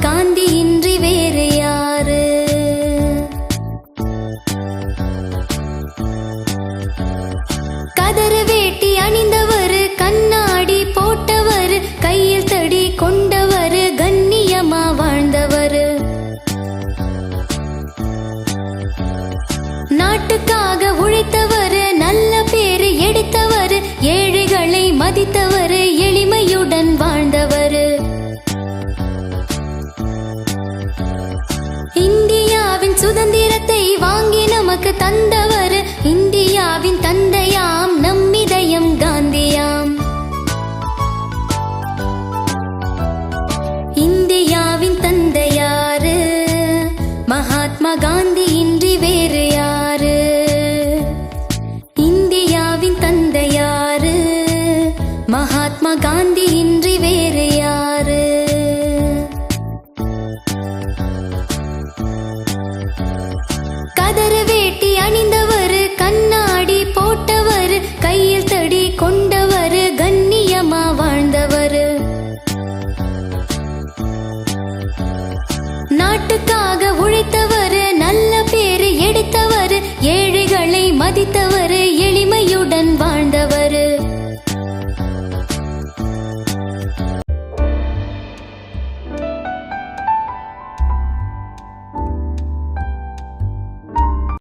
காந்தி இன்றி வேறு யாரு? கதறு வேட்டி அணிந்தவர், கண்ணாடி போட்டவர், கையில் தடி கொண்டவர், கண்ணியமா வாழ்ந்தவர். நாட்டுக்காக உழைத்தவர், நல்ல பேரு எடுத்தவர், ஏழைகளை மதித்தவர், எளிமையுடன் வாழ்ந்தவர். இந்தியாவின் சுதந்திரத்தை வாங்கி நமக்கு தந்தவர், இந்தியாவின் தந்தையாம், நம் இதயம் காந்தியாம். இந்தியாவின் தந்தையாரு? மகாத்மா காந்தி இன்றி வேறு யாரு? இந்தியாவின் தந்தையாரு? மகாத்மா காந்தி இன்றி வேறு யாரு? கதறு வேட்டி அணிந்தவர், கண்ணாடி போட்டவர், கையில் தடி கொண்டவர், கண்ணியமா வாழ்ந்தவர். நாட்டுக்காக உழைத்தவர், நல்ல பேரு எடுத்தவர், ஏழைகளை மதித்தவர்,